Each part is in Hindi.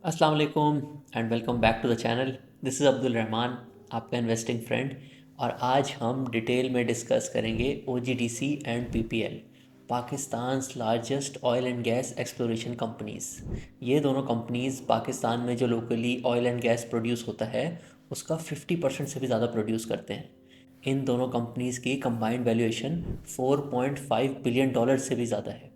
अस्सलाम वालेकुम and welcome back to the channel. This is Abdul Rahman, आपका इन्वेस्टिंग फ्रेंड। और आज हम डिटेल में डिस्कस करेंगे OGDC and PPL, Pakistan largest oil and gas exploration companies. ये दोनों कंपनीज़ पाकिस्तान में जो locally oil and gas produce होता है उसका 50% से भी ज़्यादा प्रोड्यूस करते हैं। इन दोनों कंपनीज़ की कंबाइंड वैल्यूएशन $4.5 बिलियन से भी ज़्यादा है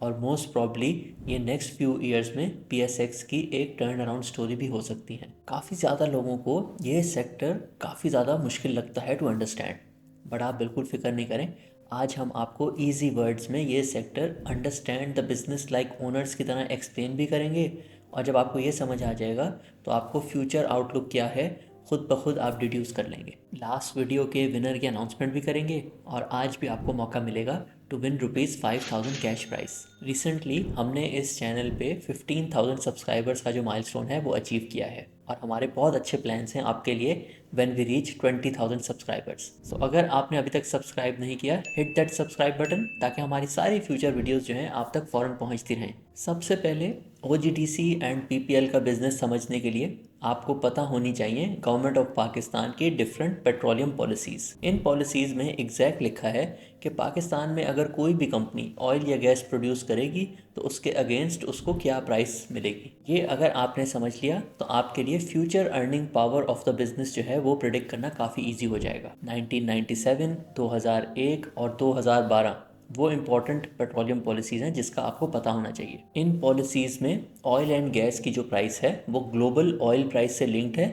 और मोस्ट प्रॉब्ली ये नेक्स्ट फ्यू इयर्स में PSX की एक टर्न अराउंड स्टोरी भी हो सकती है। काफ़ी ज़्यादा लोगों को ये सेक्टर काफ़ी ज़्यादा मुश्किल लगता है टू अंडरस्टैंड, बट आप बिल्कुल फिक्र नहीं करें। आज हम आपको इजी वर्ड्स में ये sector understand the business like owners की तरह एक्सप्लेन भी करेंगे। और जब आपको ये समझ आ जाएगा तो आपको फ्यूचर आउटलुक क्या है खुद ब खुद आप डिड्यूस कर लेंगे। लास्ट वीडियो के विनर की अनाउंसमेंट भी करेंगे और आज भी आपको मौका मिलेगा to win ₹5000 cash prize. Recently हमने इस चैनल पे 15,000 सब्सक्राइबर्स का जो माइलस्टोन है वो अचीव किया है और हमारे बहुत अच्छे प्लान्स हैं आपके लिए व्हेन वी रीच 20,000 सब्सक्राइबर्स। सो अगर आपने अभी तक सब्सक्राइब नहीं किया, हिट दैट सब्सक्राइब बटन ताकि हमारी सारी फ्यूचर वीडियोस जो हैं आप तक फ़ौरन पहुंचती रहें। सबसे पहले OGDC एंड PPL का बिजनेस समझने के लिए आपको पता होनी चाहिए गवर्नमेंट ऑफ पाकिस्तान की डिफरेंट पेट्रोलियम पॉलिसीज़। इन पॉलिसीज़ में एग्जैक्ट लिखा है कि पाकिस्तान में अगर कोई भी कंपनी ऑयल या गैस प्रोड्यूस करेगी तो उसके अगेंस्ट उसको क्या प्राइस मिलेगी। ये अगर आपने समझ लिया तो आपके लिए future earning power of the business जो है वो प्रिडिक्ट करना काफ़ी ईजी हो जाएगा। 1997, 2001 और 2012 वो इम्पॉर्टेंट पेट्रोलियम पॉलिसीज़ हैं जिसका आपको पता होना चाहिए। इन पॉलिसीज़ में ऑयल एंड गैस की जो प्राइस है वो ग्लोबल ऑयल प्राइस से लिंक्ड है,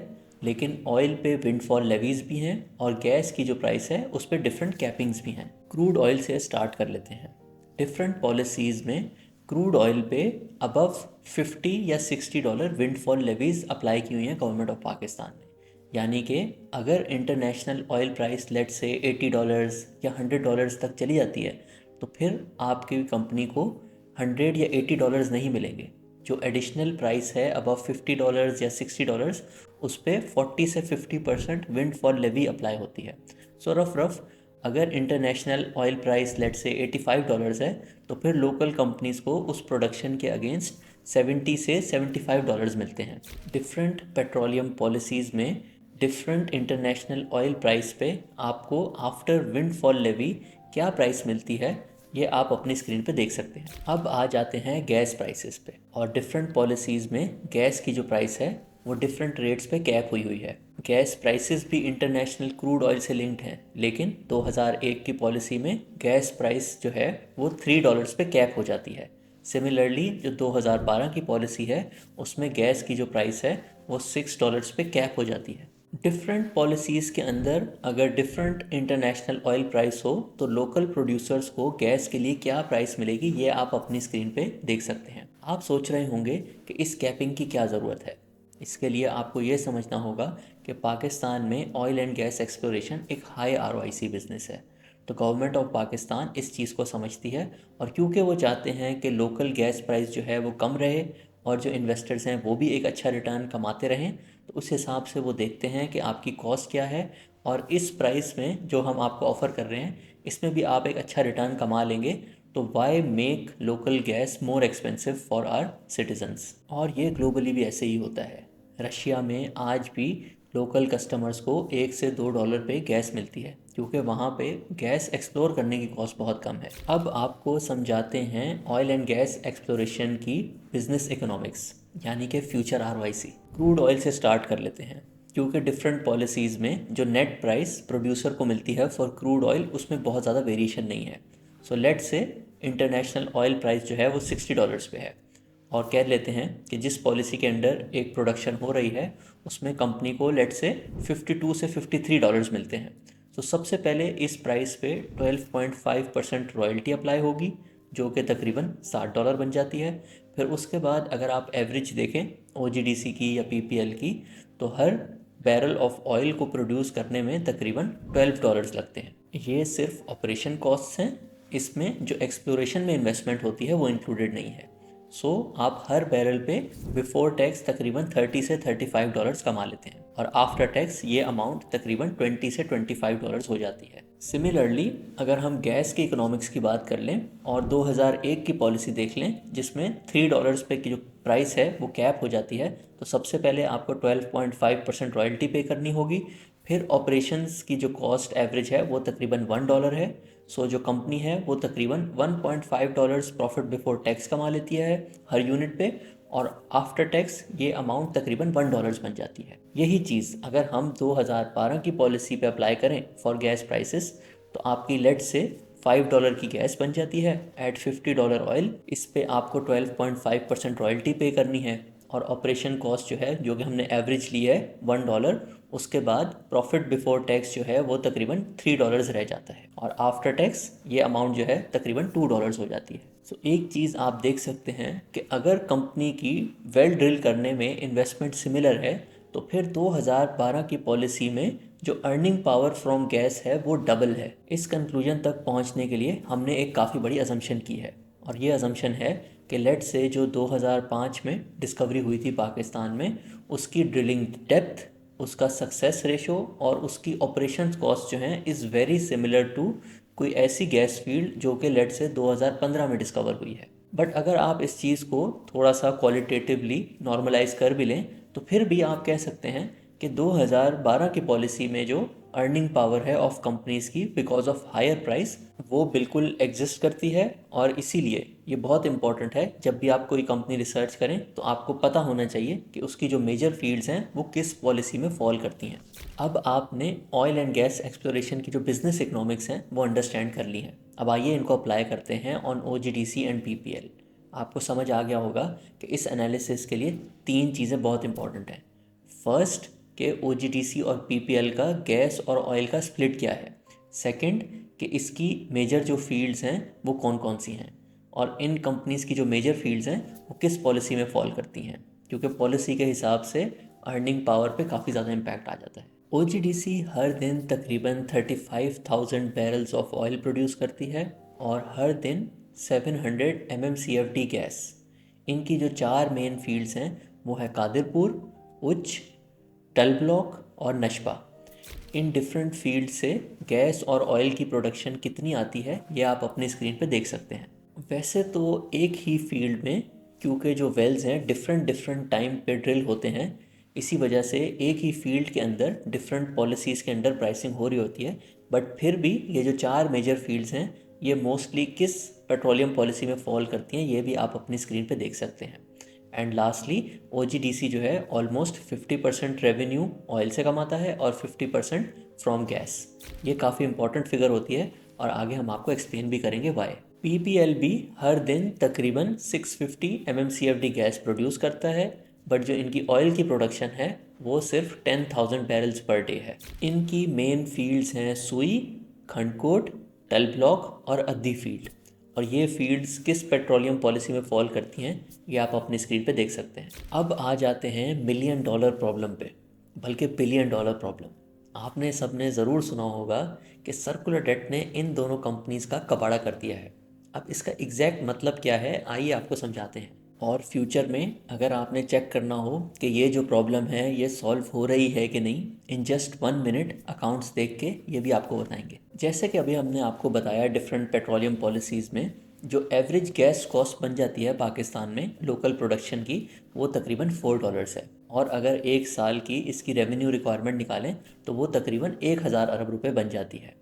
लेकिन ऑयल पे विंडफॉल लेवीज भी हैं और गैस की जो प्राइस है उस पर डिफरेंट कैपिंग्स भी हैं। क्रूड ऑयल से स्टार्ट कर लेते हैं। डिफरेंट पॉलिसीज़ में क्रूड ऑयल पे अबव 50 या $60 विंडफॉल लेवीज अप्लाई की हुई हैं गवर्नमेंट ऑफ पाकिस्तान ने। यानी कि अगर इंटरनेशनल ऑयल प्राइस लेट से $80 या $100 तक चली जाती है तो फिर आपकी कंपनी को 100 या $80 नहीं मिलेंगे। जो एडिशनल प्राइस है अबव $50 या $60 उस पर 40 से 50% विंडफॉल लेवी अप्लाई होती है। सो रफ अगर इंटरनेशनल ऑयल प्राइस लेट से $85 है तो फिर लोकल कंपनीज़ को उस प्रोडक्शन के अगेंस्ट 70 से $75 मिलते हैं। डिफरेंट पेट्रोलियम पॉलिसीज़ में डिफरेंट इंटरनेशनल ऑयल प्राइस पे आपको आफ्टर विंडफॉल लेवी क्या प्राइस मिलती है ये आप अपनी स्क्रीन पे देख सकते हैं। अब आ जाते हैं गैस प्राइसेस पे। और डिफरेंट पॉलिसीज़ में गैस की जो प्राइस है वो डिफरेंट रेट्स पे कैप हुई है। गैस प्राइसेस भी इंटरनेशनल क्रूड ऑयल से लिंक्ड हैं, लेकिन 2001 की पॉलिसी में गैस प्राइस जो है वो $3 पे कैप हो जाती है। सिमिलरली जो 2012 की पॉलिसी है उसमें गैस की जो प्राइस है वो $6 पे कैप हो जाती है। डिफरेंट पॉलिसीज़ के अंदर अगर डिफरेंट इंटरनेशनल ऑयल प्राइस हो तो लोकल प्रोड्यूसर्स को गैस के लिए क्या प्राइस मिलेगी ये आप अपनी स्क्रीन पे देख सकते हैं। आप सोच रहे होंगे कि इस कैपिंग की क्या ज़रूरत है। इसके लिए आपको ये समझना होगा कि पाकिस्तान में ऑयल एंड गैस एक्सप्लोरेशन एक हाई ROIC बिजनेस है। तो गवर्नमेंट ऑफ पाकिस्तान इस चीज़ को समझती है और क्योंकि वो चाहते हैं कि लोकल गैस प्राइस जो है वो कम रहे और जो इन्वेस्टर्स हैं वो भी एक अच्छा रिटर्न कमाते रहें, तो उस हिसाब से वो देखते हैं कि आपकी कॉस्ट क्या है और इस प्राइस में जो हम आपको ऑफ़र कर रहे हैं इसमें भी आप एक अच्छा रिटर्न कमा लेंगे। तो why make local gas more expensive for our citizens. और ये ग्लोबली भी ऐसे ही होता है। रशिया में आज भी लोकल कस्टमर्स को $1 से $2 पे गैस मिलती है क्योंकि वहाँ पे गैस एक्सप्लोर करने की कॉस्ट बहुत कम है। अब आपको समझाते हैं ऑयल एंड गैस एक्सप्लोरेशन की बिजनेस इकोनॉमिक्स यानी कि फ्यूचर ROIC। क्रूड ऑयल से स्टार्ट कर लेते हैं क्योंकि डिफरेंट पॉलिसीज़ में जो नेट प्राइस प्रोड्यूसर को मिलती है फॉर क्रूड ऑयल उसमें बहुत ज़्यादा वेरिएशन नहीं है। सो लेट से इंटरनेशनल ऑयल प्राइस जो है वो $60 पे है और कह लेते हैं कि जिस पॉलिसी के अंडर एक प्रोडक्शन हो रही है उसमें कंपनी को लेट से 52 से $53 मिलते हैं। तो सबसे पहले इस प्राइस पे 12.5% रॉयल्टी अप्लाई होगी जो कि तकरीबन $60 बन जाती है। फिर उसके बाद अगर आप एवरेज देखें OGDC की या PPL की तो हर बैरल ऑफ ऑयल को प्रोड्यूस करने में तकरीबन $12 लगते हैं। ये सिर्फ ऑपरेशन कॉस्ट्स हैं, इसमें जो एक्सप्लोरेशन में इन्वेस्टमेंट होती है वो इंक्लूडेड नहीं है। सो आप हर बैरल पे बिफोर टैक्स तकरीबन 30 से $35 कमा लेते हैं और आफ्टर टैक्स ये अमाउंट तकरीबन 20 से $25 हो जाती है। सिमिलरली अगर हम गैस के इकोनॉमिक्स की बात कर लें और 2001 की पॉलिसी देख लें जिसमें $3 पे की जो प्राइस है वो कैप हो जाती है, तो सबसे पहले आपको 12.5% रॉयल्टी पे करनी होगी। फिर ऑपरेशंस की जो कॉस्ट एवरेज है वो तकरीबन $1 है। सो जो कंपनी है वो तकरीबन $1.5 प्रॉफिट बिफोर टैक्स कमा लेती है हर यूनिट पे, और आफ्टर टैक्स ये अमाउंट तकरीबन $1 बन जाती है। यही चीज़ अगर हम 2012 की पॉलिसी पे अप्लाई करें फॉर गैस प्राइसेस, तो आपकी लेट से $5 की गैस बन जाती है एट $50 ऑयल। इस पे आपको 12.5% रॉयल्टी पे करनी है, और ऑपरेशन कॉस्ट जो है, जो कि हमने एवरेज ली है $1, उसके बाद प्रॉफिट बिफोर टैक्स जो है वो तकरीबन $3 रह जाता है, और आफ्टर टैक्स ये अमाउंट जो है तकरीबन $2 हो जाती है। सो एक चीज़ आप देख सकते हैं कि अगर कंपनी की वेल ड्रिल करने में इन्वेस्टमेंट सिमिलर है, तो फिर 2012 की पॉलिसी में जो अर्निंग पावर फ्रॉम गैस है वो डबल है। इस कंक्लूजन तक पहुंचने के लिए हमने एक काफ़ी बड़ी अजम्पशन की है, और ये अजम्पशन है कि लेट से जो 2005 में डिस्कवरी हुई थी पाकिस्तान में, उसकी ड्रिलिंग डेप्थ, उसका सक्सेस रेशो और उसकी ऑपरेशन कॉस्ट जो हैं इज़ वेरी सिमिलर टू कोई ऐसी गैस फील्ड जो कि लेट से 2015 में डिस्कवर हुई है। बट अगर आप इस चीज़ को थोड़ा सा क्वालिटेटिवली नॉर्मलाइज कर भी लें, तो फिर भी आप कह सकते हैं कि 2012 की पॉलिसी में जो अर्निंग पावर है ऑफ कंपनीज की बिकॉज ऑफ हायर प्राइस, वो बिल्कुल एग्जिस्ट करती है। और इसीलिए ये बहुत इंपॉर्टेंट है, जब भी आप कोई कंपनी रिसर्च करें तो आपको पता होना चाहिए कि उसकी जो मेजर फील्ड्स हैं वो किस पॉलिसी में फॉल करती हैं। अब आपने ऑयल एंड गैस एक्सप्लोरेशन की जो बिजनेस इकोनॉमिक्स हैं वो अंडरस्टैंड कर ली हैं। अब आइए इनको अप्लाई करते हैं ऑन OGDC एंड PPL। आपको समझ आ गया होगा कि इस एनालिसिस के लिए तीन चीज़ें बहुत इंपॉर्टेंट हैं। फर्स्ट, कि OGDC और PPL का गैस और ऑयल का स्प्लिट क्या है। सेकंड, कि इसकी मेजर जो फील्ड्स हैं वो कौन कौन सी हैं, और इन कंपनीज़ की जो मेजर फील्ड्स हैं वो किस पॉलिसी में फॉल करती हैं, क्योंकि पॉलिसी के हिसाब से अर्निंग पावर पे काफ़ी ज़्यादा इम्पैक्ट आ जाता है। OGDC हर दिन तकरीबन 35,000 बैरल्स ऑफ ऑयल प्रोड्यूस करती है, और हर दिन 700 MMCFD गैस। इनकी जो चार मेन फील्ड्स हैं वो है कादिरपुर, उच्च, टल ब्लॉक और नशपा। इन डिफरेंट फील्ड से गैस और ऑयल की प्रोडक्शन कितनी आती है ये आप अपनी स्क्रीन पे देख सकते हैं। वैसे तो एक ही फील्ड में, क्योंकि जो वेल्स हैं डिफरेंट डिफरेंट टाइम पे ड्रिल होते हैं, इसी वजह से एक ही फील्ड के अंदर डिफरेंट पॉलिसीज़ के अंडर प्राइसिंग हो रही होती है। बट फिर भी ये जो चार मेजर फील्ड्स हैं ये मोस्टली किस पेट्रोलियम पॉलिसी में फॉल करती हैं ये भी आप अपनी स्क्रीन पे देख सकते हैं। एंड लास्टली OGDC जो है ऑलमोस्ट 50% रेवेन्यू ऑयल से कमाता है और 50% फ्रॉम गैस। ये काफ़ी इंपॉर्टेंट फिगर होती है, और आगे हम आपको एक्सप्लेन भी करेंगे वाई। PPL भी हर दिन तकरीबन 650 MMCFD गैस प्रोड्यूस करता है, बट जो इनकी ऑयल की प्रोडक्शन है वो सिर्फ 10,000 बैरल्स पर डे है। इनकी मेन फील्ड्स हैं सुई, खंडकोट, टल ब्लॉक और अद्दी फील्ड, और ये फील्ड्स किस पेट्रोलियम पॉलिसी में फॉल करती हैं ये आप अपनी स्क्रीन पे देख सकते हैं। अब आ जाते हैं $1 मिलियन प्रॉब्लम पे, बल्कि $1 बिलियन प्रॉब्लम। आपने सबने ज़रूर सुना होगा कि सर्कुलर डेट ने इन दोनों कंपनीज़ का कबाड़ा कर दिया है। अब इसका एग्जैक्ट मतलब क्या है आइए आपको समझाते हैं। और फ्यूचर में अगर आपने चेक करना हो कि ये जो प्रॉब्लम है ये सॉल्व हो रही है कि नहीं, इन जस्ट 1 मिनट अकाउंट्स देख के ये भी आपको बताएंगे। जैसे कि अभी हमने आपको बताया डिफरेंट पेट्रोलियम पॉलिसीज़ में जो एवरेज गैस कॉस्ट बन जाती है पाकिस्तान में लोकल प्रोडक्शन की, वो तकरीबन $4 है। और अगर एक साल की इसकी रेवेन्यू रिक्वायरमेंट निकालें तो वो तकरीबन 1,000 अरब रुपये बन जाती है।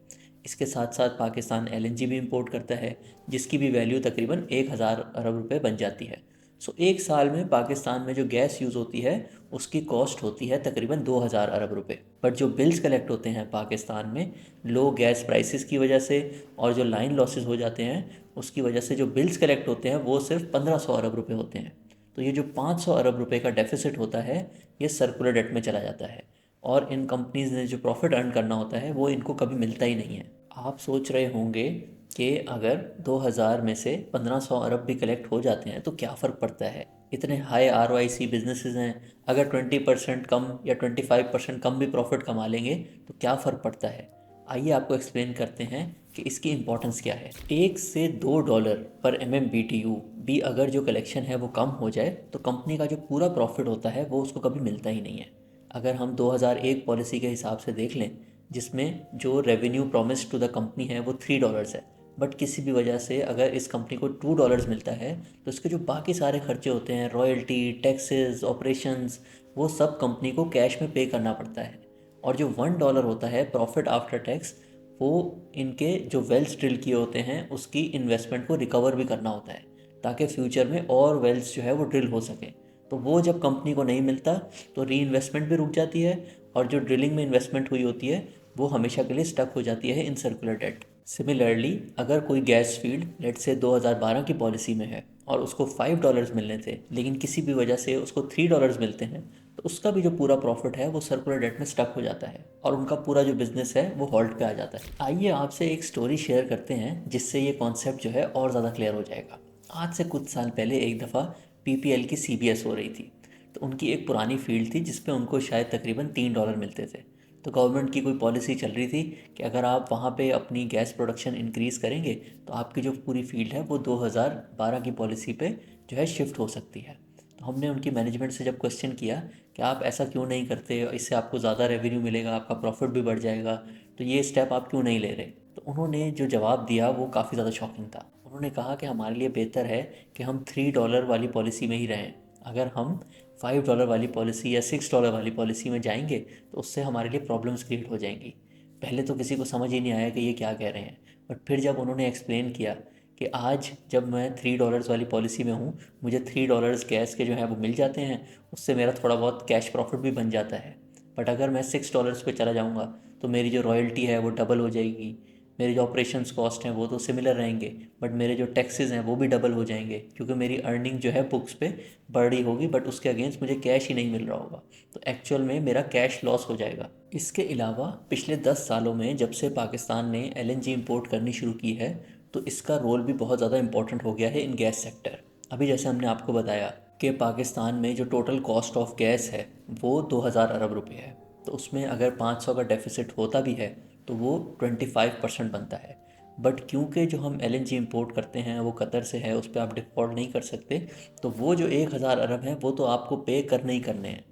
इसके साथ साथ पाकिस्तान LNG भी इंपोर्ट करता है जिसकी भी वैल्यू तकरीबन 1,000 अरब रुपये बन जाती है। सो एक साल में पाकिस्तान में जो गैस यूज़ होती है उसकी कॉस्ट होती है तकरीबन 2,000 अरब रुपये। बट जो बिल्स कलेक्ट होते हैं पाकिस्तान में लो गैस प्राइसेस की वजह से और जो लाइन लॉसेस हो जाते हैं उसकी वजह से, जो बिल्स कलेक्ट होते हैं वो सिर्फ 1,500 अरब रुपये होते हैं। तो ये जो 500 अरब रुपये का डेफिसिट होता है ये सर्कुलर डेट में चला जाता है, और इन कंपनीज ने जो प्रॉफिट अर्न करना होता है वो इनको कभी मिलता ही नहीं है। आप सोच रहे होंगे कि अगर 2000 में से 1500 अरब भी कलेक्ट हो जाते हैं तो क्या फ़र्क पड़ता है, इतने हाई ROIC बिजनेसेस हैं, अगर 20% कम या 25% कम भी प्रॉफिट कमा लेंगे तो क्या फ़र्क पड़ता है। आइए आपको एक्सप्लेन करते हैं कि इसकी इंपॉर्टेंस क्या है। $1 से $2 पर MMBTU भी अगर जो कलेक्शन है वो कम हो जाए तो कंपनी का जो पूरा प्रॉफिट होता है वो उसको कभी मिलता ही नहीं है। अगर हम 2001 पॉलिसी के हिसाब से देख लें जिसमें जो revenue promise to the company है वो $3 है, बट किसी भी वजह से अगर इस कंपनी को $2 मिलता है तो इसके जो बाकी सारे खर्चे होते हैं, रॉयल्टी, टैक्सेस, ऑपरेशंस, वो सब कंपनी को कैश में पे करना पड़ता है। और जो $1 होता है प्रॉफिट आफ्टर टैक्स, वो इनके जो वेल्स ड्रिल किए होते हैं उसकी इन्वेस्टमेंट को रिकवर भी करना होता है, ताकि फ्यूचर में और वेल्स जो है वो ड्रिल हो सके। तो वो जब कंपनी को नहीं मिलता तो री इन्वेस्टमेंट भी रुक जाती है, और जो ड्रिलिंग में इन्वेस्टमेंट हुई होती है वो हमेशा के लिए स्टक हो जाती है इन सर्कुलर डेट। सिमिलरली, अगर कोई गैस फील्ड लेट से 2012 की पॉलिसी में है और उसको $5 मिलने थे, लेकिन किसी भी वजह से उसको $3 मिलते हैं, तो उसका भी जो पूरा प्रॉफिट है वो सर्कुलर डेट में स्टक हो जाता है और उनका पूरा जो बिजनेस है वो हॉल्ट पे आ जाता है। आइए आपसे एक स्टोरी शेयर करते हैं जिससे ये कॉन्सेप्ट जो है और ज़्यादा क्लियर हो जाएगा। आज से कुछ साल पहले एक दफ़ा पीपीएल की सीबीएस हो रही थी। तो उनकी एक पुरानी फील्ड थी जिसपे उनको शायद तकरीबन $3 मिलते थे। तो गवर्नमेंट की कोई पॉलिसी चल रही थी कि अगर आप वहाँ पे अपनी गैस प्रोडक्शन इंक्रीज़ करेंगे तो आपकी जो पूरी फील्ड है वो 2012 की पॉलिसी पे जो है शिफ्ट हो सकती है। तो हमने उनकी मैनेजमेंट से जब क्वेश्चन किया कि आप ऐसा क्यों नहीं करते, इससे आपको ज़्यादा रेवेन्यू मिलेगा, आपका प्रॉफिट भी बढ़ जाएगा, तो ये स्टेप आप क्यों नहीं ले रहे। तो उन्होंने जो जवाब दिया वो काफ़ी ज़्यादा शॉकिंग था। उन्होंने कहा कि हमारे लिए बेहतर है कि हम $3 वाली पॉलिसी में ही रहें। अगर हम $5 वाली पॉलिसी या $6 वाली पॉलिसी में जाएंगे तो उससे हमारे लिए प्रॉब्लम्स क्रिएट हो जाएंगी। पहले तो किसी को समझ ही नहीं आया कि ये क्या कह रहे हैं, बट फिर जब उन्होंने एक्सप्लेन किया कि आज जब मैं $3 वाली पॉलिसी में हूँ, मुझे $3 गैस के जो है वो मिल जाते हैं, उससे मेरा थोड़ा बहुत कैश प्रॉफिट भी बन जाता है। बट अगर मैं $6 पे चला जाऊँगा तो मेरी जो रॉयल्टी है वो डबल हो जाएगी, मेरे जो ऑपरेशंस कॉस्ट हैं वो तो सिमिलर रहेंगे, बट मेरे जो टैक्सेस हैं वो भी डबल हो जाएंगे, क्योंकि मेरी अर्निंग जो है बुक्स पे बढ़ रही होगी बट उसके अगेंस्ट मुझे कैश ही नहीं मिल रहा होगा। तो एक्चुअल में मेरा कैश लॉस हो जाएगा। इसके अलावा पिछले 10 सालों में जब से पाकिस्तान ने एलएनजी इंपोर्ट करनी शुरू की है, तो इसका रोल भी बहुत ज़्यादा इंपॉर्टेंट हो गया है इन गैस सेक्टर। अभी जैसे हमने आपको बताया कि पाकिस्तान में जो टोटल कॉस्ट ऑफ गैस है वो 2000 अरब रुपये है। तो उसमें अगर 500 का डेफिसिट होता भी है तो वो 25% बनता है। बट क्योंकि जो हम एलएनजी इंपोर्ट करते हैं वो कतर से है, उस पर आप डिफ़ॉल्ट नहीं कर सकते, तो वो जो 1000 अरब हैं वो तो आपको पे करने ही करने हैं।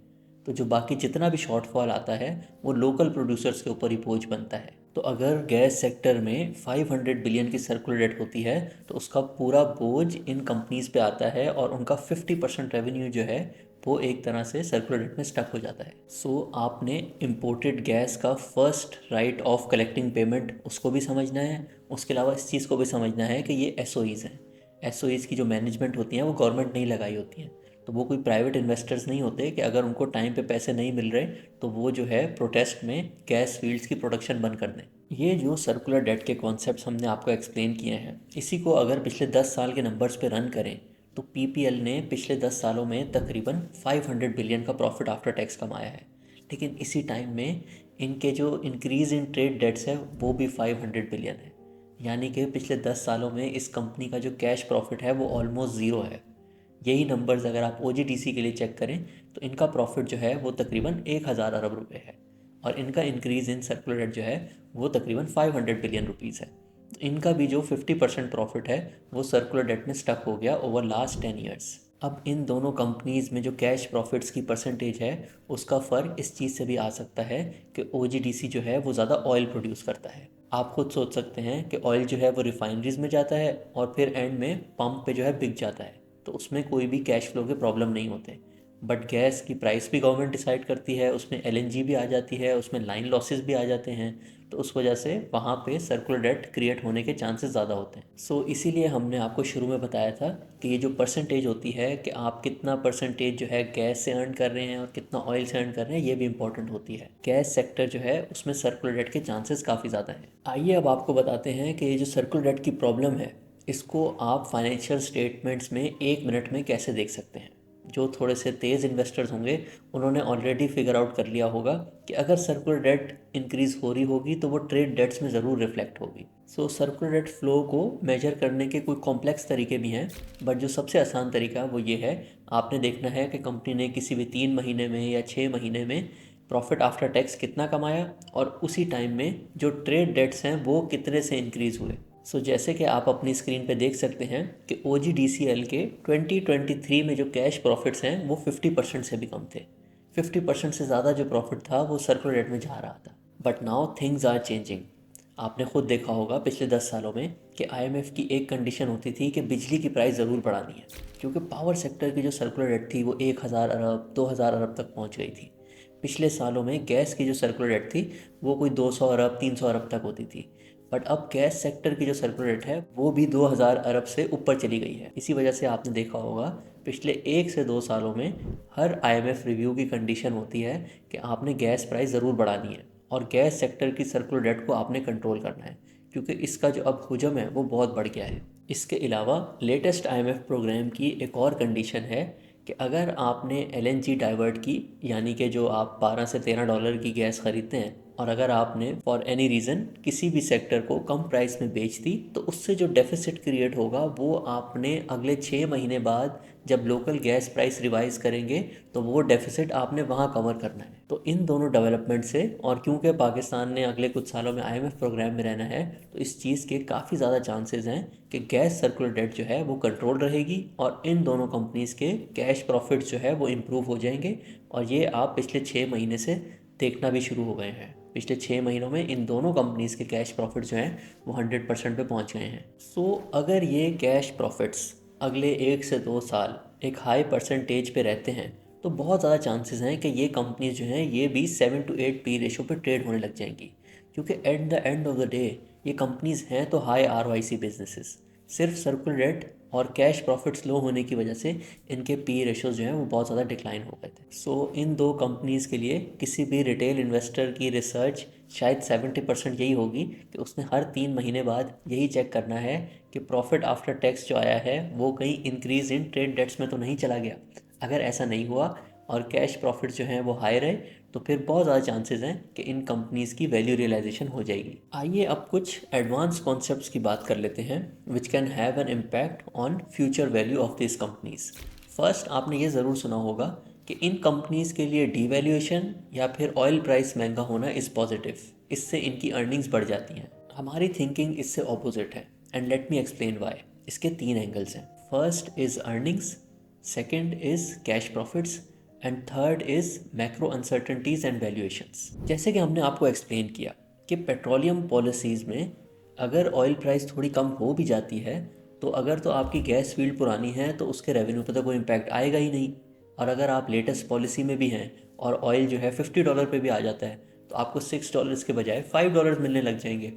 तो जो बाकी जितना भी शॉर्टफॉल आता है वो लोकल प्रोड्यूसर्स के ऊपर ही बोझ बनता है। तो अगर गैस सेक्टर में 500 बिलियन की सर्कुलर डेट होती है तो उसका पूरा बोझ इन कंपनीज़ पे आता है और उनका 50% रेवेन्यू जो है वो एक तरह से सर्कुलर डेट में स्टक हो जाता है। सो आपने इम्पोर्टेड गैस का first right of collecting payment उसको भी समझना है। उसके अलावा इस चीज़ को भी समझना है कि ये एसओईज़ हैं। एसओईज़ की जो मैनेजमेंट होती हैं वो गवर्नमेंट नहीं लगाई होती हैं। तो वो कोई प्राइवेट इन्वेस्टर्स नहीं होते कि अगर उनको टाइम पे पैसे नहीं मिल रहे तो वो जो है प्रोटेस्ट में गैस फील्ड्स की प्रोडक्शन बंद कर दें। ये जो सर्कुलर डेट के कॉन्सेप्ट्स हमने आपको एक्सप्लेन किए हैं, इसी को अगर पिछले 10 साल के नंबर्स पे रन करें तो पीपीएल ने पिछले 10 सालों में तकरीबन 500 बिलियन का प्रॉफिट आफ्टर टैक्स कमाया है। लेकिन इसी टाइम में इनके जो इंक्रीज़ इन ट्रेड डेट्स है वो भी 500 बिलियन है। यानी कि पिछले 10 सालों में इस कंपनी का जो कैश प्रॉफिट है वो ऑलमोस्ट ज़ीरो है। यही नंबर्स अगर आप ओजीडीसी के लिए चेक करें तो इनका प्रॉफिट जो है वो तकरीबन 1000 अरब रुपए है, और इनका इंक्रीज़ इन सर्कुलर डेट जो है वो तकरीबन 500 बिलियन रुपीज़ है। तो इनका भी जो 50% प्रॉफिट है वो सर्कुलर डेट में स्टक हो गया ओवर लास्ट 10 ईयर्स। अब इन दोनों कंपनीज़ में जो कैश प्रॉफिट्स की परसेंटेज है उसका फ़र्क इस चीज़ से भी आ सकता है कि ओजीडीसी जो है वो ज़्यादा ऑयल प्रोड्यूस करता है। आप खुद सोच सकते हैं कि ऑयल जो है वो रिफाइनरीज में जाता है और फिर एंड में पंप पे जो है बिक जाता है, तो उसमें कोई भी कैश फ्लो के प्रॉब्लम नहीं होते। बट गैस की प्राइस भी गवर्नमेंट डिसाइड करती है, उसमें एलएनजी भी आ जाती है, उसमें लाइन लॉसेस भी आ जाते हैं, तो उस वजह से वहाँ पे सर्कुलर डेट क्रिएट होने के चांसेस ज़्यादा होते हैं। सो इसीलिए हमने आपको शुरू में बताया था कि ये जो परसेंटेज होती है कि आप कितना परसेंटेज जो है गैस से अर्न कर रहे हैं और कितना ऑयल से अर्न कर रहे हैं, ये भी इंपॉर्टेंट होती है। गैस सेक्टर जो है उसमें सर्कुलर डेट के चांसेस काफ़ी ज़्यादा हैं। आइए अब आपको बताते हैं कि ये जो सर्कुलर डेट की प्रॉब्लम है इसको आप फाइनेंशियल स्टेटमेंट्स में 1 मिनट में कैसे देख सकते हैं। जो थोड़े से तेज़ इन्वेस्टर्स होंगे उन्होंने ऑलरेडी फिगर आउट कर लिया होगा कि अगर सर्कुलर डेट इंक्रीज़ हो रही होगी तो वो ट्रेड डेट्स में ज़रूर रिफ्लेक्ट होगी। सो सर्कुलर डेट फ्लो को मेजर करने के कोई कॉम्प्लेक्स तरीके भी हैं, बट जो सबसे आसान तरीका वो ये है, आपने देखना है कि कंपनी ने किसी भी 3 महीने में या 6 महीने में प्रॉफिट आफ्टर टैक्स कितना कमाया और उसी टाइम में जो ट्रेड डेट्स हैं वो कितने से इंक्रीज़ हुए। सो जैसे कि आप अपनी स्क्रीन पे देख सकते हैं कि OGDCL के 2023 में जो कैश प्रॉफिट्स हैं वो 50% से भी कम थे। 50% से ज़्यादा जो प्रॉफिट था वो सर्कुलर डेट में जा रहा था। But now things are changing. आपने खुद देखा होगा पिछले 10 सालों में कि आईएमएफ की एक कंडीशन होती थी कि बिजली की प्राइस ज़रूर बढ़ानी है, क्योंकि पावर सेक्टर की जो सर्कुलर डेट थी वो 1,000 अरब 2,000 अरब तक पहुंच गई थी। पिछले सालों में गैस की जो सर्कुलर डेट थी वो कोई 200 अरब 300 अरब तक होती थी। बट अब गैस सेक्टर की जो सर्कुलर डेट है वो भी 2,000 अरब से ऊपर चली गई है। इसी वजह से आपने देखा होगा पिछले 1 से 2 सालों में हर आईएमएफ रिव्यू की कंडीशन होती है कि आपने गैस प्राइस ज़रूर बढ़ानी है और गैस सेक्टर की सर्कुलर डेट को आपने कंट्रोल करना है, क्योंकि इसका जो अब हुजम है वो बहुत बढ़ गया है। इसके अलावा लेटेस्ट आईएमएफ प्रोग्राम की एक और कंडीशन है कि अगर आपने एलएनजी डाइवर्ट की, यानी कि जो आप 12 से 13 डॉलर की गैस ख़रीदते हैं, और अगर आपने फॉर एनी रीज़न किसी भी सेक्टर को कम प्राइस में बेच दी, तो उससे जो डेफिसिट क्रिएट होगा वो आपने अगले 6 महीने बाद जब लोकल गैस प्राइस रिवाइज करेंगे तो वो डेफिसिट आपने वहाँ कवर करना है। तो इन दोनों डेवलपमेंट से, और क्योंकि पाकिस्तान ने अगले कुछ सालों में आईएमएफ प्रोग्राम में रहना है, तो इस चीज़ के काफ़ी ज़्यादा चांसेस हैं कि गैस सर्कुलर डेट जो है वो कंट्रोल रहेगी और इन दोनों कंपनीज़ के कैश प्रॉफिट्स जो है वो इम्प्रूव हो जाएंगे। और ये आप पिछले 6 महीने से देखना भी शुरू हो गए हैं। पिछले 6 महीनों में इन दोनों कंपनीज़ के कैश प्रॉफिट जो हैं वो 100% पे पहुंच गए हैं। सो अगर ये कैश प्रॉफिट्स अगले 1 से 2 साल एक हाई परसेंटेज पे रहते हैं तो बहुत ज़्यादा चांसेस हैं कि ये कंपनीज जो हैं ये भी 7 to 8 पी रेशो पे ट्रेड होने लग जाएंगी, क्योंकि at the end of the day ये कंपनीज हैं तो हाई आरओआईसी बिजनेसेस। सिर्फ सर्कुलर रेट और कैश प्रॉफिट्स लो होने की वजह से इनके पी रेशोज जो हैं वो बहुत ज़्यादा डिक्लाइन हो गए थे। सो इन दो कंपनीज़ के लिए किसी भी रिटेल इन्वेस्टर की रिसर्च शायद 70% यही होगी कि उसने हर 3 महीने बाद यही चेक करना है कि प्रॉफिट आफ्टर टैक्स जो आया है वो कहीं इंक्रीज़ इन ट्रेड डेट्स में तो नहीं चला गया। अगर ऐसा नहीं हुआ और कैश प्रॉफिट जो हैं वो हाई रहे तो फिर बहुत ज़्यादा चांसेस हैं कि इन कंपनीज़ की वैल्यू रियलाइजेशन हो जाएगी। आइए अब कुछ एडवांस कॉन्सेप्ट्स की बात कर लेते हैं which can have an impact on future value of this companies. First, आपने ये ज़रूर सुना होगा कि इन कंपनीज़ के लिए डीवैल्यूएशन या फिर ऑयल प्राइस महंगा होना इज़ पॉजिटिव, इससे इनकी अर्निंग्स बढ़ जाती हैं। हमारी थिंकिंग इससे ऑपोजिट है and let me explain why. इसके 3 एंगल्स हैं। First is earnings, second is cash profits and third is macro uncertainties and valuations. जैसे कि हमने आपको एक्सप्लेन किया कि पेट्रोलियम पॉलिसीज़ में अगर ऑयल प्राइस थोड़ी कम हो भी जाती है तो अगर तो आपकी गैस फील्ड पुरानी है तो उसके रेवेन्यू पर तो कोई इम्पैक्ट आएगा ही नहीं। और अगर आप लेटेस्ट पॉलिसी में भी हैं और ऑयल जो है $50 पे भी आ जाता है तो आपको $6 के बजाय $5 मिलने लग जाएंगे।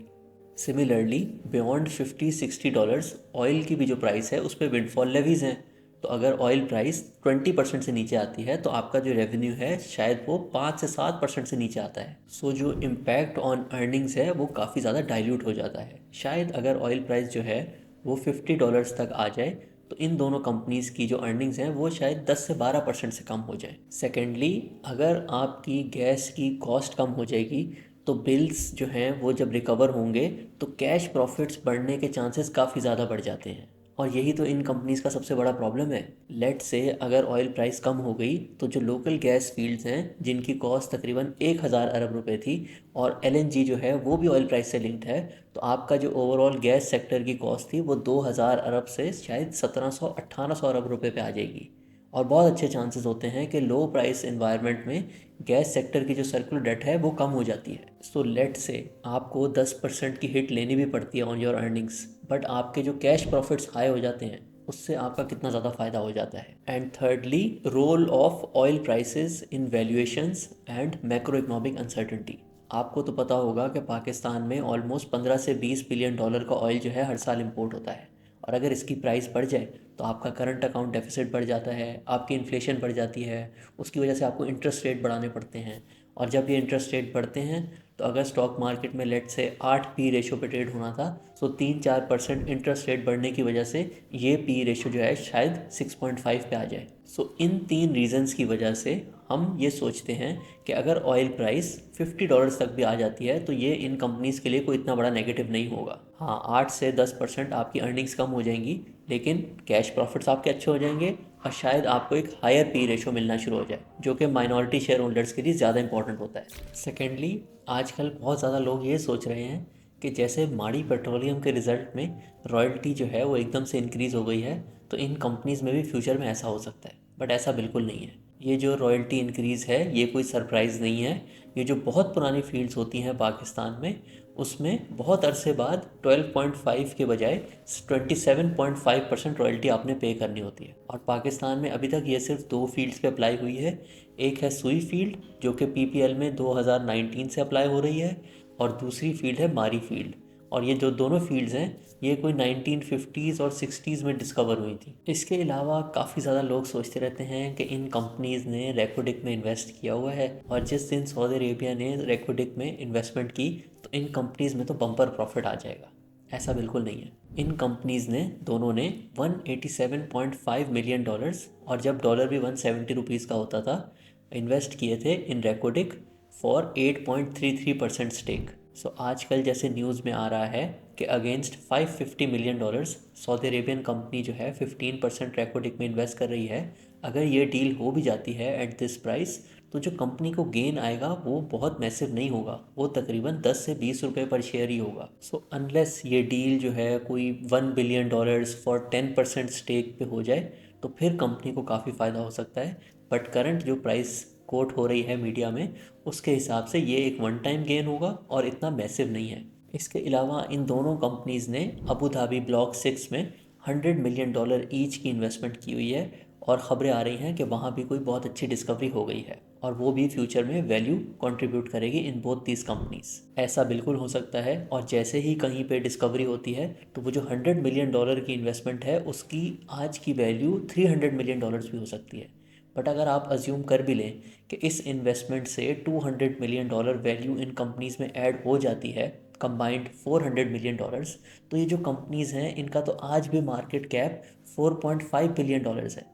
सिमिलरली बियॉन्ड $50-60 ऑयल की भी जो प्राइस है उस पर विंडफॉल लेवीज़ हैं। तो अगर ऑयल प्राइस 20% से नीचे आती है तो आपका जो रेवेन्यू है शायद वो 5 से 7% से नीचे आता है। सो जो इम्पैक्ट ऑन अर्निंग्स है वो काफ़ी ज़्यादा डाइल्यूट हो जाता है। शायद अगर ऑयल प्राइस जो है वो $50 तक आ जाए तो इन दोनों कंपनीज़ की जो अर्निंग्स हैं वो शायद 10 से 12% से कम हो जाए। सेकेंडली, अगर आपकी गैस की कॉस्ट कम हो जाएगी तो बिल्स जो हैं वो जब रिकवर होंगे तो कैश प्रॉफिट्स बढ़ने के चांसेस काफ़ी ज़्यादा बढ़ जाते हैं। और यही तो इन कंपनीज़ का सबसे बड़ा प्रॉब्लम है। लेट से अगर ऑयल प्राइस कम हो गई तो जो लोकल गैस फील्ड्स हैं जिनकी कॉस्ट तकरीबन 1,000 अरब रुपए थी और एलएनजी जो है वो भी ऑयल प्राइस से लिंक्ड है, तो आपका जो ओवरऑल गैस सेक्टर की कॉस्ट थी वो 2,000 अरब से शायद 1,700-1,800 अरब रुपए पे आ जाएगी। और बहुत अच्छे चांसेस होते हैं कि लो प्राइस एनवायरनमेंट में गैस सेक्टर की जो सर्कुलर डेट है वो कम हो जाती है। सो लेट से आपको 10% की हिट लेनी भी पड़ती है ऑन योर अर्निंग्स, बट आपके जो कैश प्रॉफिट्स हाई हो जाते हैं उससे आपका कितना ज़्यादा फ़ायदा हो जाता है। And thirdly, role of oil prices in valuations and macro economic uncertainty. आपको तो पता होगा कि पाकिस्तान में ऑलमोस्ट 15 से 20 बिलियन डॉलर का ऑयल जो है हर साल इंपोर्ट होता है, और अगर इसकी प्राइस बढ़ जाए तो आपका करंट अकाउंट डेफिसिट बढ़ जाता है, आपकी इन्फ्लेशन बढ़ जाती है, उसकी वजह से आपको इंटरेस्ट रेट बढ़ाने पड़ते हैं। और जब ये इंटरेस्ट रेट बढ़ते हैं तो अगर स्टॉक मार्केट में लेट से 8 पी रेशो पे ट्रेड होना था, सो 3-4% इंटरेस्ट रेट बढ़ने की वजह से ये पी रेशो जो है शायद 6.5 पे आ जाए। सो इन 3 रीज़न्स की वजह से हम ये सोचते हैं कि अगर ऑयल प्राइस $50 तक भी आ जाती है तो ये इन कंपनीज़ के लिए कोई इतना बड़ा नेगेटिव नहीं होगा। हाँ, 8 से 10% आपकी अर्निंग्स कम हो जाएंगी लेकिन कैश प्रॉफिट्स आपके अच्छे हो जाएंगे और शायद आपको एक हायर पी रेशो मिलना शुरू हो जाए, जो कि माइनॉरिटी शेयर होल्डर्स के लिए ज़्यादा इंपॉर्टेंट होता है। सेकेंडली, आजकल बहुत ज़्यादा लोग ये सोच रहे हैं कि जैसे माड़ी पेट्रोलियम के रिज़ल्ट में रॉयल्टी जो है वो एकदम से इंक्रीज़ हो गई है तो इन कंपनीज़ में भी फ्यूचर में ऐसा हो सकता है, बट ऐसा बिल्कुल नहीं है। ये जो रॉयल्टी इंक्रीज़ है ये कोई सरप्राइज़ नहीं है। ये जो बहुत पुरानी फील्ड्स होती हैं पाकिस्तान में, उसमें बहुत अरसे बाद 12.5 के बजाय 27.5% रॉयल्टी आपने पे करनी होती है। और पाकिस्तान में अभी तक ये सिर्फ 2 फील्ड्स पे अप्लाई हुई है। एक है सुई फील्ड जो कि पीपीएल में 2019 से अप्लाई हो रही है, और दूसरी फील्ड है मारी फील्ड। और ये जो दोनों फील्ड्स हैं ये कोई 1950s और 60s में डिस्कवर हुई थी। इसके अलावा काफ़ी ज़्यादा लोग सोचते रहते हैं कि इन कंपनीज़ ने रेकोडिक में इन्वेस्ट किया हुआ है, और जिस दिन सऊदी अरेबिया ने रेकोडिक में इन्वेस्टमेंट की तो इन कंपनीज़ में तो बम्पर प्रॉफिट आ जाएगा। ऐसा बिल्कुल नहीं है। इन कंपनीज़ ने दोनों ने 187.5 मिलियन डॉलर्स, और जब डॉलर भी 170 रुपीज़ का होता था, इन्वेस्ट किए थे इन रेकोडिक फॉर 8.33% स्टेक। सो आजकल जैसे न्यूज़ में आ रहा है कि against 550 million dollars Saudi Arabian company जो है 15% रेकोडिक में इन्वेस्ट कर रही है। अगर ये डील हो भी जाती है एट दिस प्राइस, तो जो कंपनी को गेन आएगा वो बहुत मैसिव नहीं होगा, वो तकरीबन 10 से 20 रुपए पर शेयर ही होगा। सो अनलेस ये डील जो है कोई 1 बिलियन डॉलर्स फॉर 10% स्टेक पे हो जाए, तो फिर कंपनी को काफ़ी फ़ायदा हो सकता है। बट करंट जो प्राइस कोट हो रही है मीडिया में, उसके हिसाब से ये एक वन टाइम गेन होगा और इतना मैसिव नहीं है। इसके अलावा इन दोनों कंपनीज़ ने अबू धाबी ब्लॉक 6 में 100 मिलियन डॉलर ईच की इन्वेस्टमेंट की हुई है, और ख़बरें आ रही हैं कि वहाँ भी कोई बहुत अच्छी डिस्कवरी हो गई है, और वो भी फ्यूचर में वैल्यू कंट्रीब्यूट करेगी इन बोथ दीज कंपनीज। ऐसा बिल्कुल हो सकता है, और जैसे ही कहीं पे डिस्कवरी होती है तो वो जो 100 मिलियन डॉलर की इन्वेस्टमेंट है उसकी आज की वैल्यू 300 मिलियन डॉलर्स भी हो सकती है। बट अगर आप अज्यूम कर भी लें कि इस इन्वेस्टमेंट से 200 million dollar value in companies में ऐड हो जाती है, कंबाइंड 400 मिलियन डॉलर्स, तो ये जो कंपनीज़ हैं इनका तो आज भी मार्केट कैप 4.5 बिलियन डॉलर्स है।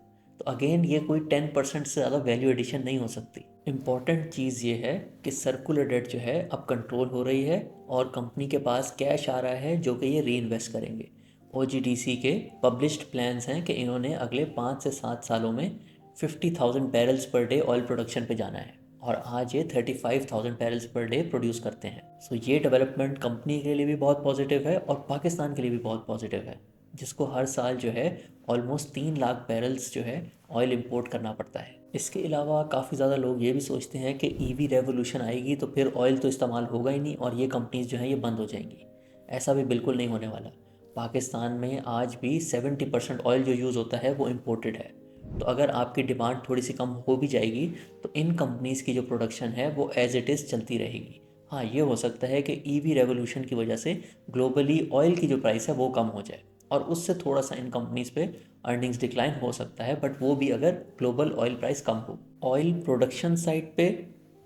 तो अगेन ये कोई 10% से ज़्यादा वैल्यू एडिशन नहीं हो सकती। इम्पॉर्टेंट चीज़ ये है कि सर्कुलर डेट जो है अब कंट्रोल हो रही है, और कंपनी के पास कैश आ रहा है जो कि ये री इन्वेस्ट करेंगे। OGDC के पब्लिश्ड प्लान्स हैं कि इन्होंने अगले 5 से 7 सालों में 50,000 barrels per day oil production पे जाना है, और आज ये 35,000 बैरल्स पर डे प्रोड्यूस करते हैं। सो ये डेवलपमेंट कंपनी के लिए भी बहुत पॉजिटिव है और पाकिस्तान के लिए भी बहुत पॉजिटिव है, जिसको हर साल जो है ऑलमोस्ट 3 लाख बैरल्स जो है ऑयल इंपोर्ट करना पड़ता है। इसके अलावा काफ़ी ज़्यादा लोग ये भी सोचते हैं कि ईवी रेवोल्यूशन आएगी तो फिर ऑयल तो इस्तेमाल होगा ही नहीं और ये कंपनीज जो हैं ये बंद हो जाएंगी। ऐसा भी बिल्कुल नहीं होने वाला। पाकिस्तान में आज भी 70% ऑयल जो यूज़ होता है वो इम्पोर्टेड है। तो अगर आपकी डिमांड थोड़ी सी कम हो भी जाएगी तो इन कंपनीज़ की जो प्रोडक्शन है वो एज इट इज़ चलती रहेगी। हाँ, ये हो सकता है कि ईवी रेवोल्यूशन की वजह से ग्लोबली ऑयल की जो प्राइस है वो कम हो जाए, और उससे थोड़ा सा इन कंपनीज़ पे अर्निंग्स डिक्लाइन हो सकता है, बट वो भी अगर ग्लोबल ऑयल प्राइस कम हो। ऑयल प्रोडक्शन साइड पे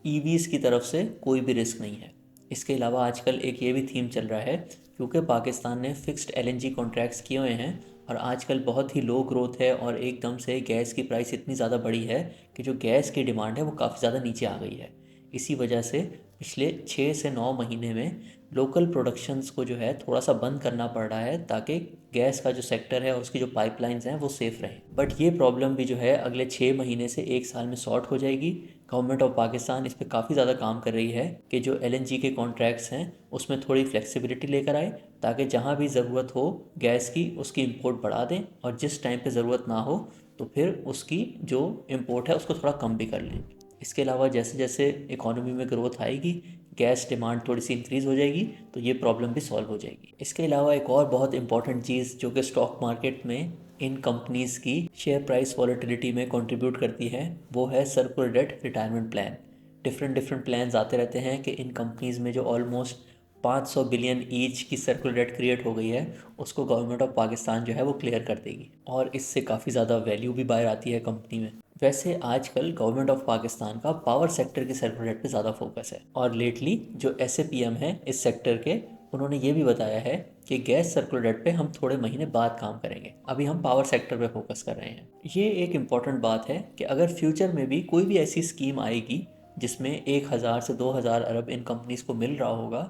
ईवीज़ की तरफ से कोई भी रिस्क नहीं है। इसके अलावा आजकल एक ये भी थीम चल रहा है, क्योंकि पाकिस्तान ने फिक्स्ड LNG कॉन्ट्रैक्ट्स किए हुए हैं और आजकल बहुत ही लो ग्रोथ है और एकदम से गैस की प्राइस इतनी ज़्यादा बढ़ी है कि जो गैस की डिमांड है वो काफ़ी ज़्यादा नीचे आ गई है। इसी वजह से पिछले 6 से 9 महीने में लोकल प्रोडक्शंस को जो है थोड़ा सा बंद करना पड़ रहा है, ताकि गैस का जो सेक्टर है और उसकी जो पाइपलाइंस हैं वो सेफ़ रहें। बट ये प्रॉब्लम भी जो है अगले 6 महीने से 1 साल में सॉर्ट हो जाएगी। गवर्नमेंट ऑफ पाकिस्तान इस पर काफ़ी ज़्यादा काम कर रही है कि जो LNG के कॉन्ट्रैक्ट्स हैं उसमें थोड़ी फ्लेक्सिबिलिटी लेकर आए, ताकि जहाँ भी ज़रूरत हो गैस की उसकी इंपोर्ट बढ़ा दें, और जिस टाइम पे ज़रूरत ना हो तो फिर उसकी जो इंपोर्ट है उसको थोड़ा कम भी कर लें। इसके अलावा जैसे जैसे इकोनॉमी में ग्रोथ आएगी, गैस डिमांड थोड़ी सी इंक्रीज़ हो जाएगी, तो ये प्रॉब्लम भी सॉल्व हो जाएगी। इसके अलावा एक और बहुत इंपॉर्टेंट चीज़ जो कि स्टॉक मार्केट में इन कंपनीज़ की शेयर प्राइस वॉलेटिलिटी में कंट्रीब्यूट करती है, वो है circular debt retirement plan. Different different plans आते रहते हैं कि इन कंपनीज़ में जो ऑलमोस्ट 500 बिलियन ईच की सर्कुलर डेट क्रिएट हो गई है उसको गवर्नमेंट ऑफ पाकिस्तान जो है वो क्लियर कर देगी, और इससे काफ़ी ज़्यादा वैल्यू भी बाहर आती है कंपनी में। वैसे आजकल गवर्नमेंट ऑफ पाकिस्तान का पावर सेक्टर की सर्कुलर डेट पे ज़्यादा फोकस है, और लेटली जो SAPM है इस सेक्टर के, उन्होंने ये भी बताया है कि गैस सर्कुलर डेट पे हम थोड़े महीने बाद काम करेंगे, अभी हम पावर सेक्टर पे फोकस कर रहे हैं। ये एक इम्पॉर्टेंट बात है कि अगर फ्यूचर में भी कोई भी ऐसी स्कीम आएगी जिसमें 1,000 से 2,000 अरब इन कंपनीज़ को मिल रहा होगा,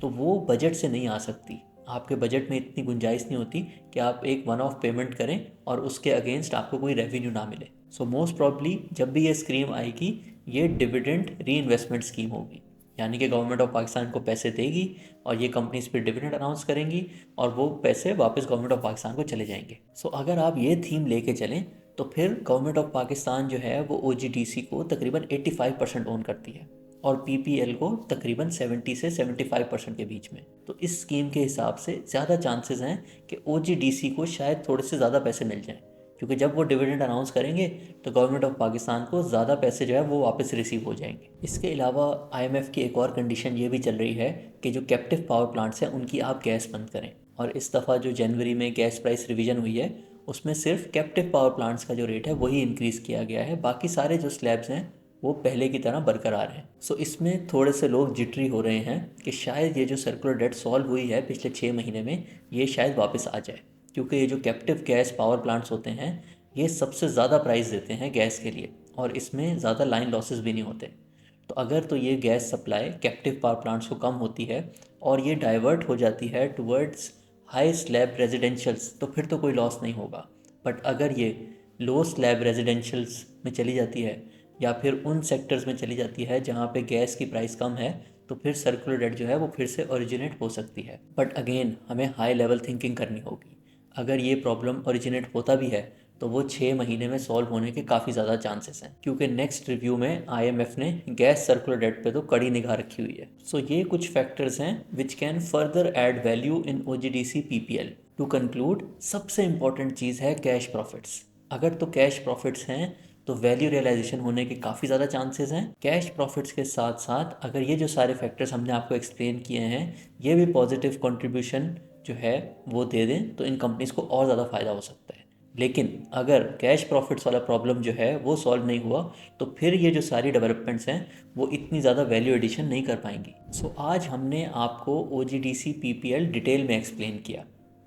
तो वो बजट से नहीं आ सकती। आपके बजट में इतनी गुंजाइश नहीं होती कि आप एक वन ऑफ पेमेंट करें और उसके अगेंस्ट आपको कोई रेवेन्यू ना मिले। सो मोस्ट प्रॉब्ली जब भी ये स्कीम आएगी ये डिविडेंड री इन्वेस्टमेंट स्कीम होगी, यानी कि गवर्नमेंट ऑफ पाकिस्तान को पैसे देगी और ये कंपनीज पे डिविडेंड अनाउंस करेंगी और वो पैसे वापस गवर्नमेंट ऑफ पाकिस्तान को चले जाएंगे। सो अगर आप ये थीम लेके चलें तो फिर गवर्नमेंट ऑफ पाकिस्तान जो है वो OGDC को तकरीबन 85% ओन करती है और PPL को तकरीबन 70 से 75% के बीच में। तो इस स्कीम के हिसाब से ज़्यादा चांसेस हैं कि OGDC को शायद थोड़े से ज़्यादा पैसे मिल जाएं, क्योंकि जब वो डिविडेंड अनाउंस करेंगे तो गवर्नमेंट ऑफ पाकिस्तान को ज़्यादा पैसे जो है वो वापस रिसीव हो जाएंगे। इसके अलावा IMF की एक और कंडीशन ये भी चल रही है कि जो कैप्टिव पावर प्लांट्स हैं उनकी आप गैस बंद करें। और इस दफ़ा जो जनवरी में गैस प्राइस रिवीजन हुई है उसमें सिर्फ कैप्टिव पावर प्लांट्स का जो रेट है वही इंक्रीज़ किया गया है, बाकी सारे जो स्लैब्स हैं वो पहले की तरह बरकरार हैं। सो इसमें थोड़े से लोग जिटरी हो रहे हैं कि शायद ये जो सर्कुलर डेट सॉल्व हुई है पिछले 6 महीने में ये शायद वापस आ जाए, क्योंकि ये जो कैप्टिव गैस पावर प्लांट्स होते हैं ये सबसे ज़्यादा प्राइस देते हैं गैस के लिए और इसमें ज़्यादा लाइन लॉसेस भी नहीं होते। तो अगर तो ये gas supply captive power plants को कम होती है और ये डाइवर्ट हो जाती है टुवर्ड्स हाई स्लैब रेजिडेंशियल्स तो फिर तो कोई लॉस नहीं होगा। बट अगर ये लो स्लैब रेजिडेंशियल्स में चली जाती है या फिर उन सेक्टर्स में चली जाती है जहाँ पे गैस की प्राइस कम है तो फिर सर्कुलर डेट जो है वो फिर से ओरिजिनेट हो सकती है। बट अगेन हमें हाई लेवल थिंकिंग करनी होगी। अगर ये प्रॉब्लम ओरिजिनेट होता भी है तो वो 6 महीने में सॉल्व होने के काफ़ी ज़्यादा चांसेस हैं, क्योंकि नेक्स्ट रिव्यू में IMF ने गैस सर्कुलर डेट पे तो कड़ी निगाह रखी हुई है। सो ये कुछ फैक्टर्स हैं which can further add value in OGDC PPL। To conclude, सबसे इंपॉर्टेंट चीज़ है कैश प्रॉफिट्स। अगर तो कैश प्रॉफिट्स हैं तो वैल्यू रियलाइजेशन होने के काफ़ी ज़्यादा चांसेस हैं। कैश प्रॉफिट्स के साथ साथ अगर ये जो सारे फैक्टर्स हमने आपको एक्सप्लेन किए हैं ये भी पॉजिटिव कंट्रीब्यूशन जो है वो दे दें तो इन कंपनीज़ को और ज़्यादा फ़ायदा हो सकता है। लेकिन अगर कैश प्रॉफिट्स वाला प्रॉब्लम जो है वो सॉल्व नहीं हुआ तो फिर ये जो सारी डेवलपमेंट्स हैं वो इतनी ज़्यादा वैल्यू एडिशन नहीं कर पाएंगी। सो आज हमने आपको OGDC PPL डिटेल में एक्सप्लेन किया,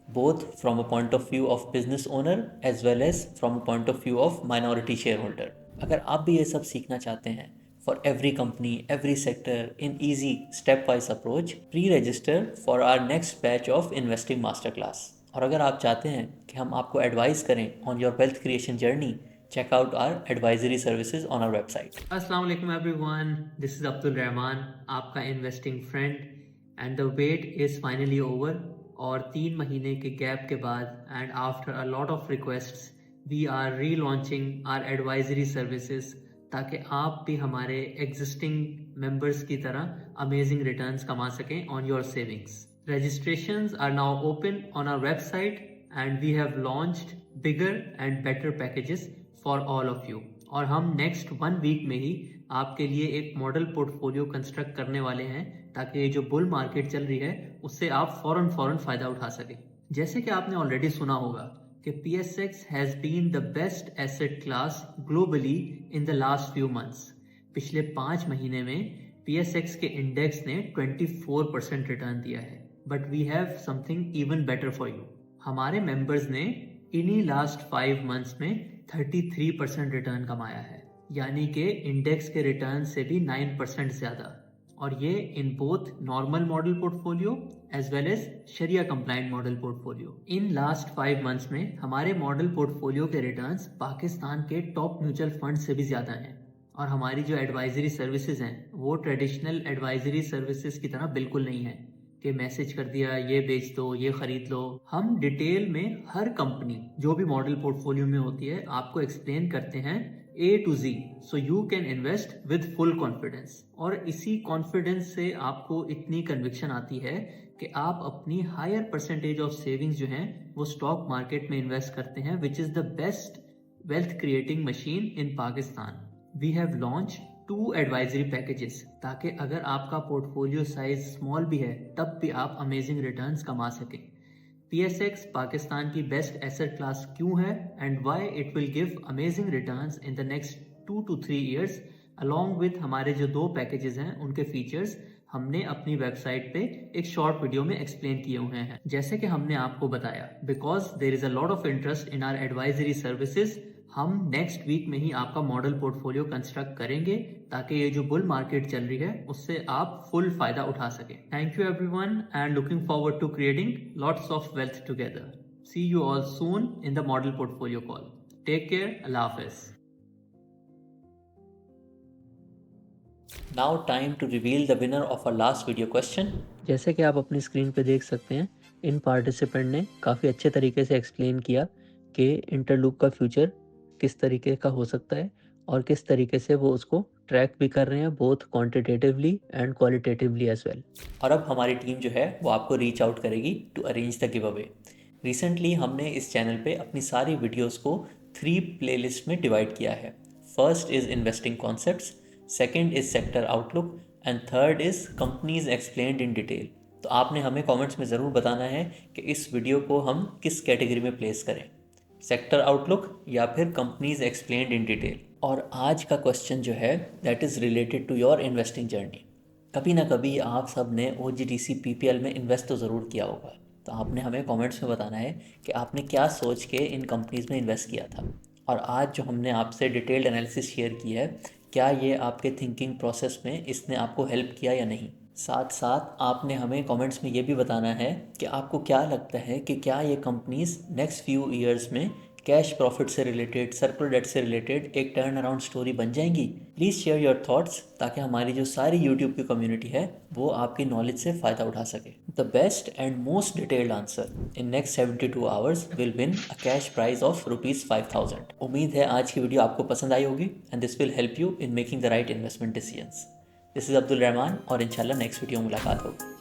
both from a point of view of business owner as well as from a point of view of minority shareholder। अगर आप भी ये सब सीखना चाहते हैं for every company, every sector in easy step-wise approach, pre-register for our next batch of investing masterclass। और अगर आप चाहते हैं कि हम आपको एडवाइस करें on your wealth creation journey, check out our advisory services on our website। Assalamu alaikum everyone, this is Abdul Rahman, आपका investing friend and the wait is finally over। और 3 महीने के गैप के बाद and after a lot of requests we are relaunching our advisory services ताकि आप भी हमारे एग्जिस्टिंग मेंबर्स की तरह अमेजिंग रिटर्न्स कमा सकें on your savings. Registrations are now open on our website and we have launched bigger and better packages for all of you। और हम नेक्स्ट 1 वीक में ही आपके लिए एक मॉडल पोर्टफोलियो कंस्ट्रक्ट करने वाले हैं ताकि ये जो बुल मार्केट चल रही है उससे आप फौरन फ़ायदा उठा सकें। जैसे कि आपने ऑलरेडी सुना होगा कि PSX has been the best asset class globally in the last few months. पिछले 5 महीने में PSX के इंडेक्स ने 24% रिटर्न दिया है। But we have something even better for you. हमारे मेंबर्स ने इन्हीं लास्ट 5 मंथ्स में 33% रिटर्न कमाया है, यानी कि इंडेक्स के रिटर्न से भी 9% ज़्यादा। और ये in both normal model portfolio as well as शरिया compliant model portfolio. In last 5 months में हमारे मॉडल पोर्टफोलियो के रिटर्न्स पाकिस्तान के टॉप म्यूचुअल फंड से भी ज़्यादा हैं। और हमारी जो एडवाइजरी सर्विसेज हैं वो ट्रेडिशनल एडवाइजरी सर्विसेज की तरह बिल्कुल नहीं है कि मैसेज कर दिया ये बेच दो ये खरीद लो। हम डिटेल में हर कंपनी जो भी मॉडल पोर्टफोलियो में होती है आपको एक्सप्लेन करते हैं A to Z, so you can invest with full confidence. और इसी कॉन्फिडेंस से आपको इतनी कन्विक्शन आती है कि आप अपनी हायर परसेंटेज ऑफ सेविंग्स जो हैं वो स्टॉक मार्केट में इन्वेस्ट करते हैं, which is the best wealth creating machine in Pakistan. We have launch 2 advisory packages ताकि अगर आपका पोर्टफोलियो साइज स्मॉल भी है तब भी आप अमेजिंग रिटर्न्स कमा सकें। PSX पाकिस्तान की बेस्ट एसेट क्लास क्यों है and why it will give amazing returns in the next 2 to 3 years, along with हमारे जो 2 पैकेजेस हैं उनके फीचर्स हमने अपनी वेबसाइट पे एक शॉर्ट वीडियो में एक्सप्लेन किए हुए हैं। जैसे कि हमने आपको बताया, because there is a lot of interest in our advisory services, हम नेक्स्ट वीक में ही आपका मॉडल पोर्टफोलियो कंस्ट्रक्ट करेंगे ताकि ये जो बुल मार्केट चल रही है उससे आप फुल फायदा उठा सकें। Thank you everyone and looking forward to creating lots of wealth together. See you all soon in the model portfolio call. Take care, अल्लाह हाफिज। Now time to reveal the winner of a last video question. जैसे कि आप अपनी स्क्रीन पे देख सकते हैं, इन पार्टिसिपेंट ने काफ़ी अच्छे तरीके से एक्सप्लेन किया कि इंटरलूप का फ्यूचर किस तरीके का हो सकता है और किस तरीके से वो उसको ट्रैक भी कर रहे हैं, both quantitatively and qualitatively as well. और अब हमारी टीम जो है वो आपको रीच आउट करेगी to arrange the giveaway. Recently हमने इस चैनल पे अपनी सारी वीडियोस को 3 प्लेलिस्ट में डिवाइड किया है। First is investing concepts, second is sector outlook and third is companies explained in detail. तो आपने हमें कमेंट्स में ज़रूर बताना है कि इस वीडियो को हम किस कैटेगरी में प्लेस करें, सेक्टर आउटलुक या फिर कंपनीज एक्सप्लेन्ड इन डिटेल। और आज का क्वेश्चन जो है that is related to your investing journey. कभी ना कभी आप सब ने OGDC PPL में इन्वेस्ट तो ज़रूर किया होगा, तो आपने हमें कमेंट्स में बताना है कि आपने क्या सोच के इन कंपनीज़ में इन्वेस्ट किया था। और आज जो हमने आपसे डिटेल्ड एनालिसिस शेयर की है, क्या ये आपके थिंकिंग प्रोसेस में इसने आपको हेल्प किया या नहीं। साथ साथ आपने हमें कमेंट्स में ये भी बताना है कि आपको क्या लगता है कि क्या ये कंपनीज़ नेक्स्ट फ्यू ईयर्स में कैश प्रॉफिट से रिलेटेड, सर्कुलर डेट से रिलेटेड एक टर्न अराउंड स्टोरी बन जाएंगी। प्लीज़ शेयर योर थॉट्स ताकि हमारी जो सारी यूट्यूब की कम्युनिटी है वो आपकी नॉलेज से फ़ायदा उठा सके। The best and most detailed answer in next 72 hours will win a cash prize of ₹5000। उम्मीद है आज की वीडियो आपको पसंद आई होगी and this will help you in making the right investment decisions. This is Abdul Rahman और इंशाल्लाह नेक्स्ट वीडियो में मुलाकात होगी।